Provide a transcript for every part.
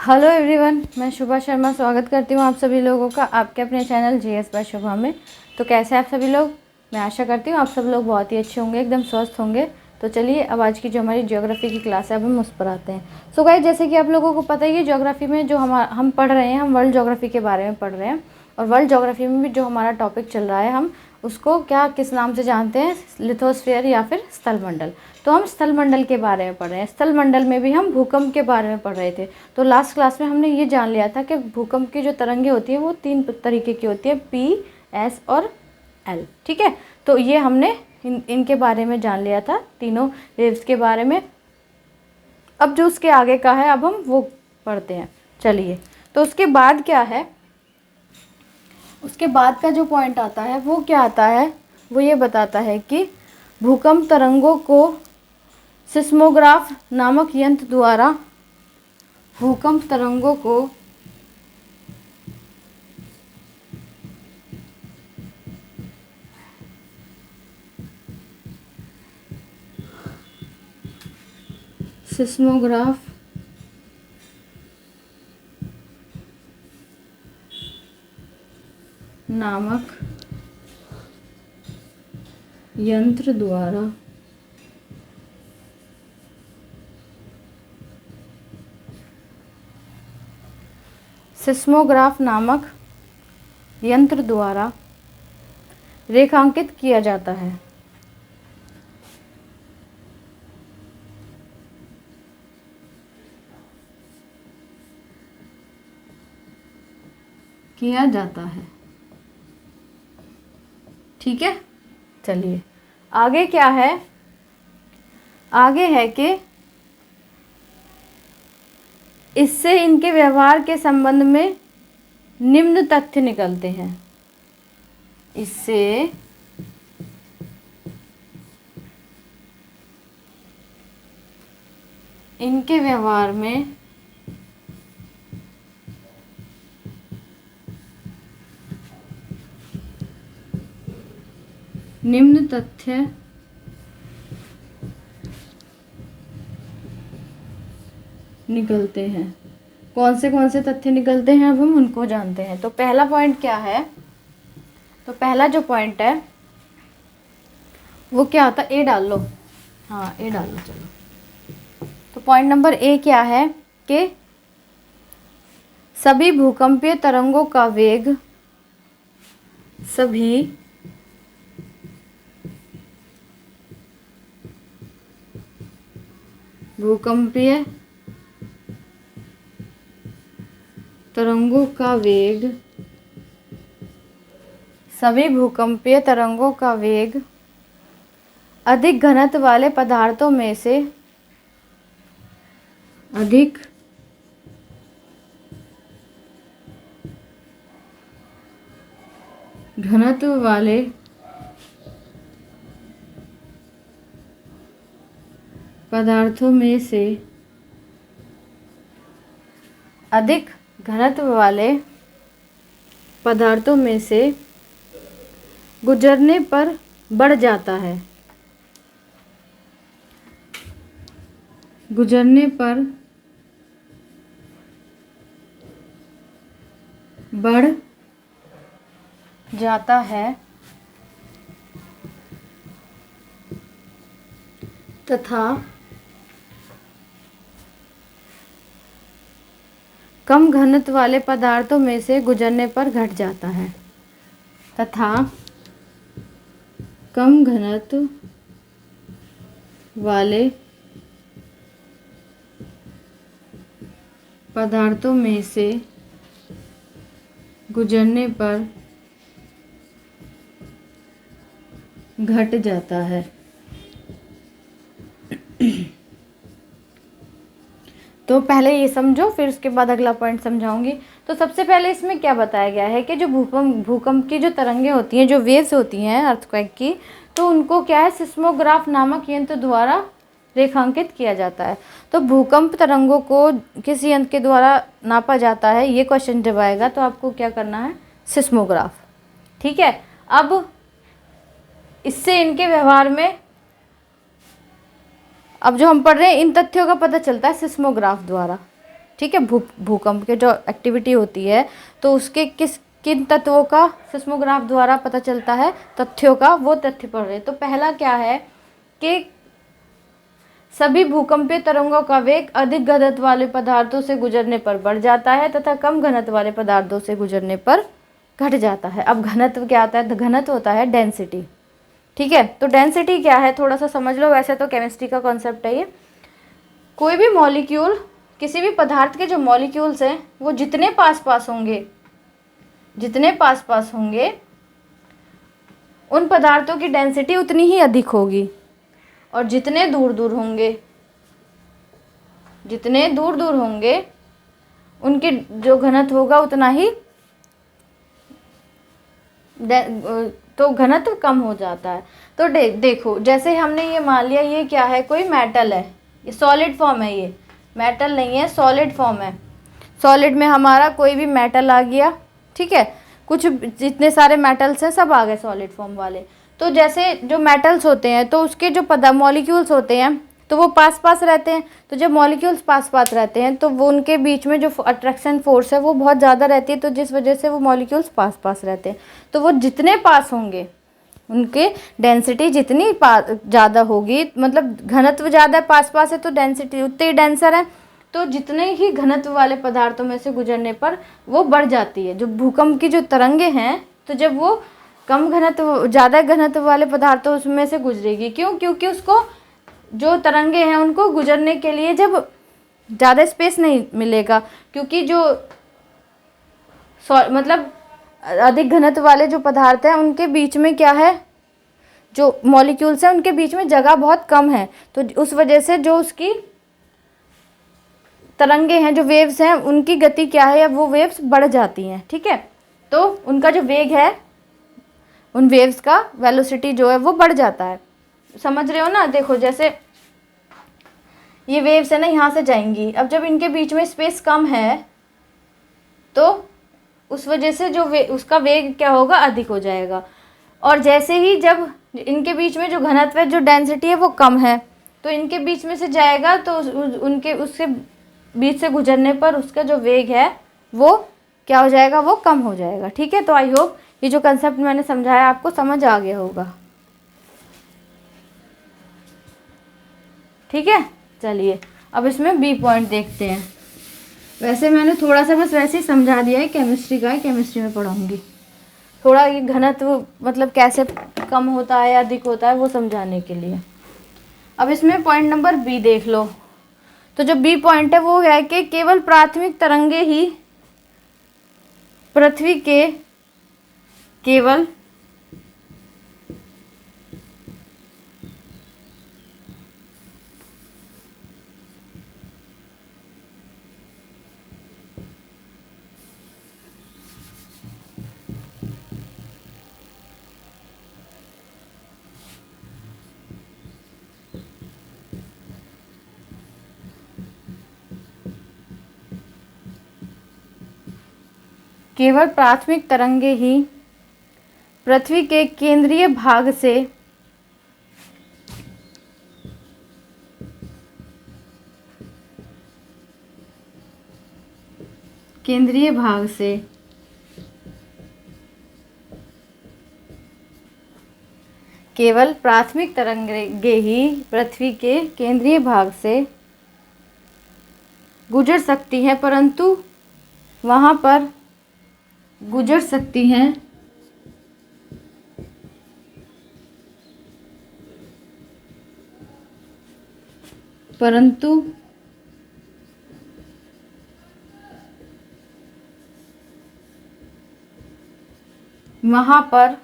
Hello everyone, मैं शुभा शर्मा स्वागत करती हूँ आप सभी लोगों का आपके अपने चैनल जीएस बाय शुभा में। तो कैसे आप सभी लोग? मैं आशा करती हूँ आप सब लोग बहुत ही अच्छे होंगे, एकदम स्वस्थ होंगे। तो चलिए अब आज की जो हमारी ज्योग्राफी की क्लास है अब हम उस पर आते हैं। सो गाइस, जैसे कि आप लोगों को पता ही है, ज्योग्राफी में जो हम पढ़ रहे हैं, हम वर्ल्ड ज्योग्राफी के बारे में पढ़ रहे हैं। और वर्ल्ड ज्योग्राफी में भी जो हमारा टॉपिक चल रहा है, हम उसको किस नाम से जानते हैं? लिथोस्फीयर या फिर स्थलमंडल। तो हम स्थलमंडल के बारे में पढ़ रहे हैं। स्थलमंडल में भी हम भूकंप के बारे में पढ़ रहे थे। तो लास्ट क्लास में हमने ये जान लिया था कि भूकंप की जो तरंगें होती हैं वो 3 तरीके की होती है, पी, एस और एल। ठीक है, तो ये हमने इनके बारे में जान लिया था, तीनों वेव्स के बारे में। अब जो उसके आगे का है अब हम वो पढ़ते हैं। चलिए, तो उसके बाद क्या है? उसके बाद का जो पॉइंट आता है वो क्या आता है? वो ये बताता है कि भूकंप तरंगों को सिस्मोग्राफ नामक यंत्र द्वारा भूकंप तरंगों को सिस्मोग्राफ नामक यंत्र द्वारा सिस्मोग्राफ नामक यंत्र द्वारा रेखांकित किया जाता है। ठीक है, चलिए आगे क्या है? आगे है कि इससे इनके व्यवहार के संबंध में निम्न तथ्य निकलते हैं। इससे इनके व्यवहार में निम्न तथ्य निकलते हैं। कौन से तथ्य निकलते हैं अब हम उनको जानते हैं। तो पहला पॉइंट क्या है? तो पहला जो पॉइंट है वो क्या होता है? ए डाल लो। हाँ, ए डाल लो। चलो, तो पॉइंट नंबर ए क्या है कि सभी भूकंपीय तरंगों का वेग भूकंपीय तरंगों का वेग अधिक घनत्व वाले पदार्थों में से अधिक घनत्व वाले पदार्थों में से गुजरने पर बढ़ जाता है। तथा कम घनत्व वाले पदार्थों में से गुजरने पर घट जाता है। तथा कम घनत्व वाले पदार्थों में से गुजरने पर घट जाता है। तो पहले ये समझो, फिर उसके बाद अगला पॉइंट समझाऊंगी। तो सबसे पहले इसमें क्या बताया गया है कि जो भूकंप की जो तरंगें होती हैं, जो वेव्स होती हैं अर्थक्वेक की, तो उनको क्या है? सिस्मोग्राफ नामक यंत्र द्वारा रेखांकित किया जाता है। तो भूकंप तरंगों को किस यंत्र के द्वारा नापा जाता है? ये क्वेश्चन जब आएगा तो आपको क्या करना है? सिस्मोग्राफ। ठीक है, अब इससे इनके व्यवहार में अब जो हम पढ़ रहे हैं इन तथ्यों का पता चलता है सिस्मोग्राफ द्वारा। ठीक है। भूकंप के जो एक्टिविटी होती है तो उसके किन तत्वों का सिस्मोग्राफ द्वारा पता चलता है, तथ्यों का, वो तथ्य पढ़ रहे। तो पहला क्या है कि सभी भूकंपीय तरंगों का वेग अधिक घनत्व वाले पदार्थों से गुजरने पर बढ़ जाता है तथा कम घनत्व वाले पदार्थों से गुजरने पर घट जाता है। अब घनत्व क्या आता है? घनत्व होता है डेंसिटी, ठीक है। तो डेंसिटी क्या है थोड़ा सा समझ लो। वैसे तो केमिस्ट्री का कॉन्सेप्ट है ये। कोई भी मॉलिक्यूल, किसी भी पदार्थ के जो मॉलिक्यूल्स हैं वो जितने पास पास होंगे उन पदार्थों की डेंसिटी उतनी ही अधिक होगी, और जितने दूर दूर होंगे उनके जो घनत्व होगा उतना ही तो घनत्व कम हो जाता है। तो देखो जैसे हमने ये मान लिया, ये क्या है? कोई मेटल है, ये सॉलिड फॉर्म है, ये मेटल नहीं है, सॉलिड फॉर्म है। सॉलिड में हमारा कोई भी मेटल आ गया, ठीक है। कुछ जितने सारे मेटल्स हैं सब आ गए सॉलिड फॉर्म वाले। तो जैसे जो मेटल्स होते हैं तो उसके जो मॉलिक्यूल्स होते हैं तो वो पास पास रहते हैं। तो जब मॉलिक्यूल्स पास पास रहते हैं तो वो उनके बीच में जो अट्रैक्शन फोर्स है वो बहुत ज़्यादा रहती है, तो जिस वजह से वो मॉलिक्यूल्स पास पास रहते हैं। तो वो जितने पास होंगे उनके डेंसिटी जितनी ज़्यादा होगी, मतलब घनत्व ज़्यादा पास पास है तो डेंसिटी उतनी ही डेंसर है। तो जितने ही घनत्व वाले पदार्थों में से गुजरने पर वो बढ़ जाती है। जो भूकंप की जो तरंगे हैं, तो जब वो कम घनत्व ज़्यादा घनत्व वाले पदार्थों उसमें से गुजरेगी, क्यों? क्योंकि उसको जो तरंगे हैं उनको गुजरने के लिए जब ज़्यादा स्पेस नहीं मिलेगा, क्योंकि जो मतलब अधिक घनत्व वाले जो पदार्थ हैं उनके बीच में क्या है, जो मॉलिक्यूल्स हैं उनके बीच में जगह बहुत कम है। तो उस वजह से जो उसकी तरंगे हैं, जो वेव्स हैं, उनकी गति क्या है, अब वो वेव्स बढ़ जाती हैं, ठीक है। तो उनका जो वेग है, उन वेव्स का वेलोसिटी जो है वो बढ़ जाता है। समझ रहे हो ना? देखो जैसे ये वेव्स है ना, यहाँ से जाएंगी। अब जब इनके बीच में स्पेस कम है तो उस वजह से जो उसका वेग क्या होगा, अधिक हो जाएगा। और जैसे ही जब इनके बीच में जो घनत्व है, जो डेंसिटी है वो कम है, तो इनके बीच में से जाएगा तो उनके उससे बीच से गुजरने पर उसका जो वेग है वो क्या हो जाएगा, वो कम हो जाएगा, ठीक है। तो आई होप ये जो कंसेप्ट मैंने समझाया आपको समझ आ गया होगा, ठीक है। चलिए अब इसमें बी पॉइंट देखते हैं। वैसे मैंने थोड़ा सा बस वैसे ही समझा दिया है, केमिस्ट्री का है, केमिस्ट्री में पढ़ाऊंगी। थोड़ा ये घनत्व मतलब कैसे कम होता है या अधिक होता है वो समझाने के लिए। अब इसमें पॉइंट नंबर बी देख लो। तो जो बी पॉइंट है वो है कि केवल प्राथमिक तरंगे ही पृथ्वी के केवल प्राथमिक तरंगे ही पृथ्वी के केंद्रीय भाग से केवल प्राथमिक तरंगे ही पृथ्वी के केंद्रीय भाग से गुजर सकती हैं, परंतु वहाँ पर गुजर सकती हैं परंतु वहाँ पर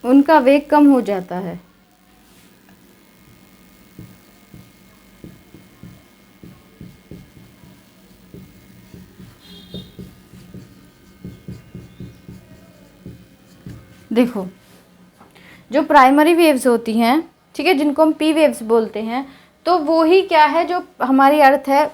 उनका वेग कम हो जाता है। देखो जो प्राइमरी वेव्स होती हैं, ठीक है, जिनको हम पी वेव्स बोलते हैं, तो वो ही क्या है, जो हमारी अर्थ है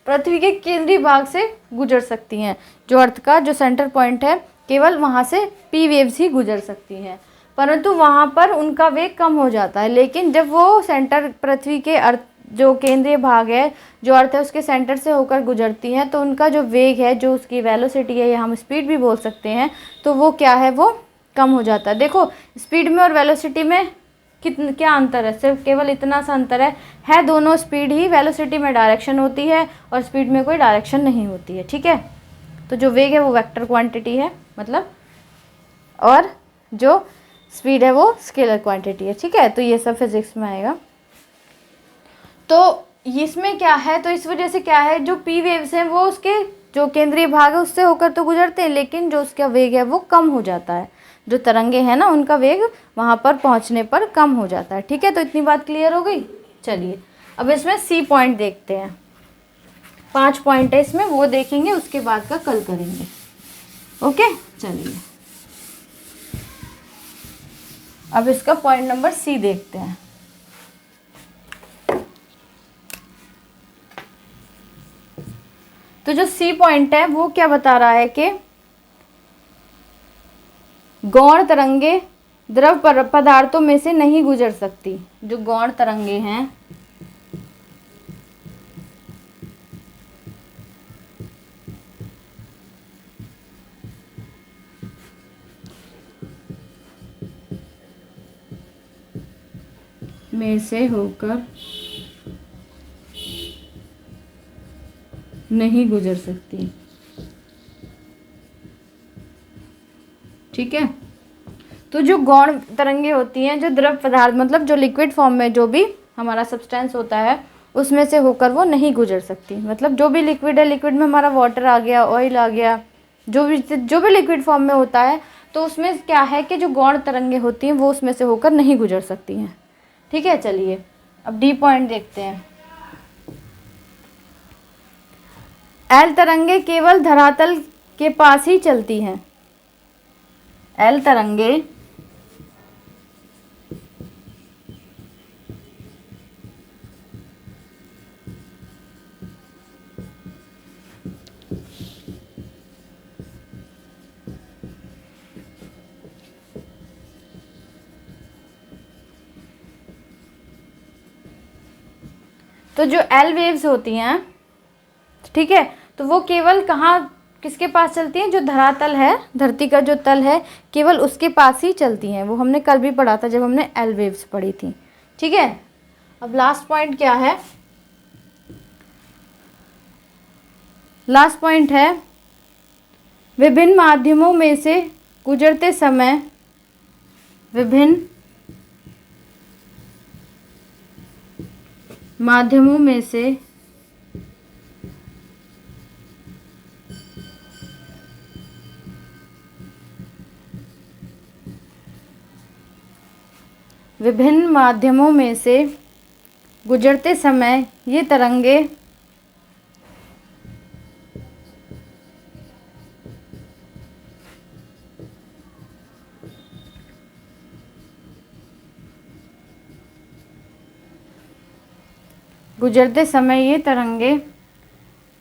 पृथ्वी के केंद्रीय भाग से गुजर सकती हैं। जो अर्थ का जो सेंटर पॉइंट है केवल वहाँ से पी वेव्स ही गुजर सकती हैं, परंतु वहाँ पर उनका वेग कम हो जाता है। लेकिन जब वो सेंटर पृथ्वी के अर्थ जो केंद्रीय भाग है, जो अर्थ है, उसके सेंटर से होकर गुजरती हैं, तो उनका जो वेग है, जो उसकी वेलोसिटी है, या हम स्पीड भी बोल सकते हैं, तो वो क्या है, वो कम हो जाता है। देखो स्पीड में और वेलोसिटी में क्या अंतर है, सिर्फ केवल इतना सा अंतर है दोनों स्पीड ही। वेलोसिटी में डायरेक्शन होती है और स्पीड में कोई डायरेक्शन नहीं होती है, ठीक है। तो जो वेग है वो वेक्टर क्वांटिटी है मतलब, और जो स्पीड है वो स्केलर क्वांटिटी है, ठीक है। तो ये सब फिजिक्स में आएगा। तो इसमें क्या है, तो इस वजह से क्या है, जो पी वेव्स हैं वो उसके जो केंद्रीय भाग है उससे होकर तो गुजरते हैं, लेकिन जो उसका वेग है वो कम हो जाता है। जो तरंगे हैं ना, उनका वेग वहाँ पर पहुँचने पर कम हो जाता है, ठीक है। तो इतनी बात क्लियर हो गई। चलिए अब इसमें सी पॉइंट देखते हैं। 5 पॉइंट है इसमें, वो देखेंगे, उसके बाद का कल करेंगे। ओके चलिए अब इसका पॉइंट नंबर सी देखते हैं। तो जो सी पॉइंट है वो क्या बता रहा है कि गौण तरंगे द्रव पदार्थों में से नहीं गुजर सकती। जो गौण तरंगे हैं में से होकर नहीं गुजर सकती, ठीक है। तो जो गौण तरंगे होती हैं, जो द्रव पदार्थ मतलब जो लिक्विड फॉर्म में जो भी हमारा सब्सटेंस होता है उसमें से होकर वो नहीं गुजर सकती। मतलब जो भी लिक्विड है, लिक्विड में हमारा वाटर आ गया, ऑयल आ गया, जो भी लिक्विड फॉर्म में होता है, तो उसमें क्या है कि जो गौण तरंगे होती हैं वो उसमें से होकर नहीं गुजर सकती हैं, ठीक है। चलिए अब डी पॉइंट देखते हैं। एल तरंगे केवल धरातल के पास ही चलती हैं। एल तरंगे तो जो एल वेव्स होती हैं, ठीक है, तो वो केवल कहाँ किसके पास चलती हैं, जो धरातल है, धरती का जो तल है, केवल उसके पास ही चलती हैं। वो हमने कल भी पढ़ा था जब हमने एल वेव्स पढ़ी थी, ठीक है। अब लास्ट पॉइंट क्या है, लास्ट पॉइंट है विभिन्न माध्यमों में से गुजरते समय विभिन्न माध्यमों में से विभिन्न माध्यमों में से गुजरते समय ये तरंगे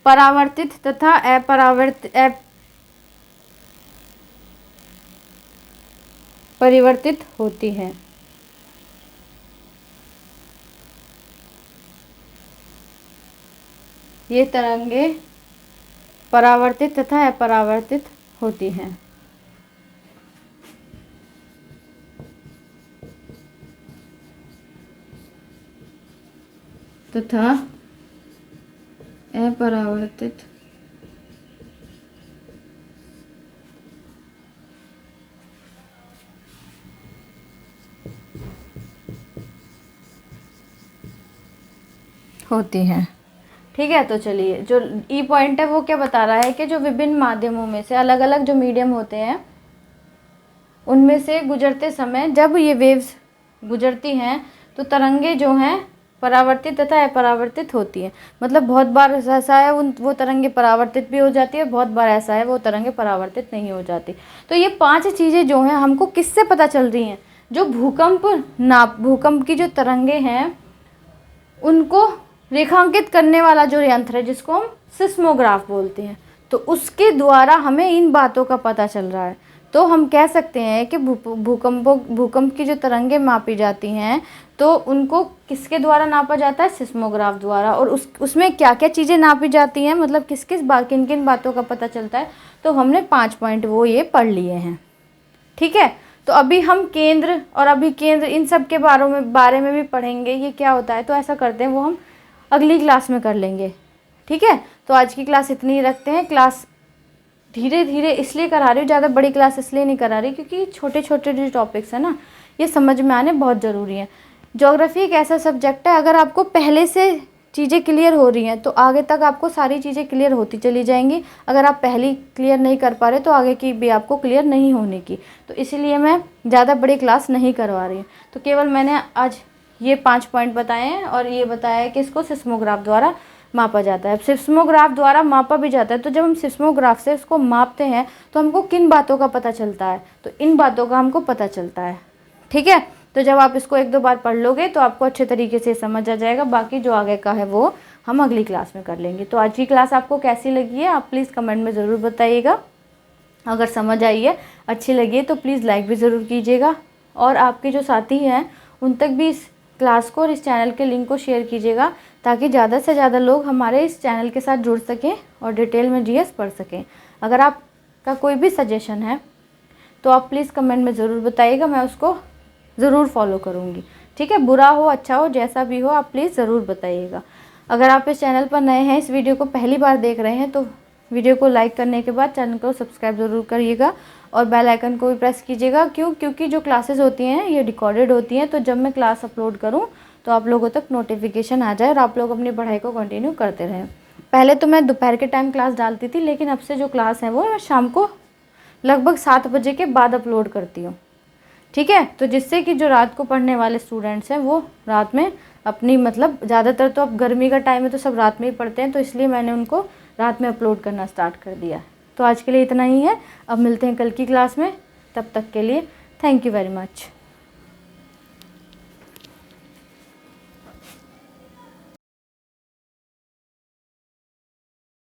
परावर्तित तथा अपरिवर्तित होती हैं। ये तरंगे परावर्तित तथा अपरावर्तित होती हैं। तथा अपरावर्तित होती हैं, ठीक है। तो चलिए जो ई पॉइंट है वो क्या बता रहा है कि जो विभिन्न माध्यमों में से अलग अलग जो मीडियम होते हैं उनमें से गुजरते समय जब ये वेव्स गुजरती हैं तो तरंगे जो हैं परावर्तित तथा अपरावर्तित होती हैं। मतलब बहुत बार ऐसा है वो तरंगे परावर्तित भी हो जाती है, बहुत बार ऐसा है वो तरंगे परावर्तित नहीं हो जाती। तो ये 5 चीज़ें जो हैं हमको किससे पता चल रही हैं, जो भूकंप की जो तरंगे हैं उनको रेखांकित करने वाला जो यंत्र है जिसको हम सिस्मोग्राफ बोलते हैं, तो उसके द्वारा हमें इन बातों का पता चल रहा है। तो हम कह सकते हैं कि भूकंप की जो तरंगें मापी जाती हैं तो उनको किसके द्वारा नापा जाता है, सिस्मोग्राफ द्वारा। और उसमें क्या क्या चीज़ें नापी जाती हैं, मतलब किन किन बातों का पता चलता है, तो हमने 5 पॉइंट वो ये पढ़ लिए हैं। ठीक है, तो अभी हम केंद्र और अभिकेंद्र इन सब के बारे में भी पढ़ेंगे, ये क्या होता है। तो ऐसा करते हैं, वो हम अगली क्लास में कर लेंगे। ठीक है, तो आज की क्लास इतनी ही रखते हैं। क्लास धीरे धीरे इसलिए करा रही हूँ, ज़्यादा बड़ी क्लास इसलिए नहीं करा रही क्योंकि छोटे छोटे जो टॉपिक्स हैं ना, ये समझ में आने बहुत ज़रूरी हैं। ज्योग्राफी एक ऐसा सब्जेक्ट है, अगर आपको पहले से चीज़ें क्लियर हो रही हैं तो आगे तक आपको सारी चीज़ें क्लियर होती चली जाएंगी। अगर आप पहली क्लियर नहीं कर पा रहे तो आगे की भी आपको क्लियर नहीं होने की। तो इसीलिए मैं ज़्यादा बड़ी क्लास नहीं करवा रही हूँ। तो केवल मैंने आज ये 5 पॉइंट बताए हैं और ये बताया है कि इसको सिस्मोग्राफ द्वारा मापा जाता है। सिस्मोग्राफ द्वारा मापा भी जाता है। तो जब हम सिस्मोग्राफ से उसको मापते हैं तो हमको किन बातों का पता चलता है, तो इन बातों का हमको पता चलता है। ठीक है, तो जब आप इसको 1-2 बार पढ़ लोगे तो आपको अच्छे तरीके से समझ आ जाएगा। बाकी जो आगे का है वो हम अगली क्लास में कर लेंगे। तो आज की क्लास आपको कैसी लगी है आप प्लीज़ कमेंट में ज़रूर बताइएगा। अगर समझ आई है, अच्छी लगी है तो प्लीज़ लाइक भी ज़रूर कीजिएगा और आपके जो साथी हैं उन तक भी इस क्लास को और इस चैनल के लिंक को शेयर कीजिएगा ताकि ज़्यादा से ज़्यादा लोग हमारे इस चैनल के साथ जुड़ सकें और डिटेल में जीएस पढ़ सकें। अगर आपका कोई भी सजेशन है तो आप प्लीज़ कमेंट में ज़रूर बताइएगा, मैं उसको ज़रूर फॉलो करूँगी। ठीक है, बुरा हो अच्छा हो जैसा भी हो आप प्लीज़ ज़रूर बताइएगा। अगर आप इस चैनल पर नए हैं, इस वीडियो को पहली बार देख रहे हैं तो वीडियो को लाइक करने के बाद चैनल को सब्सक्राइब ज़रूर करिएगा और बेल आइकन को भी प्रेस कीजिएगा। क्योंकि जो क्लासेस होती हैं ये रिकॉर्डेड होती हैं, तो जब मैं क्लास अपलोड करूँ तो आप लोगों तक नोटिफिकेशन आ जाए और आप लोग अपनी पढ़ाई को कंटिन्यू करते रहें। पहले तो मैं दोपहर के टाइम क्लास डालती थी, लेकिन अब से जो क्लास है वो मैं शाम को लगभग 7 बजे के बाद अपलोड करती हूँ। ठीक है, तो जिससे कि जो रात को पढ़ने वाले स्टूडेंट्स हैं वो रात में अपनी मतलब ज़्यादातर तो अब गर्मी का टाइम है तो सब रात में ही पढ़ते हैं, तो इसलिए मैंने उनको रात में अपलोड करना स्टार्ट कर दिया। तो आज के लिए इतना ही है, अब मिलते हैं कल की क्लास में। तब तक के लिए थैंक यू वेरी मच।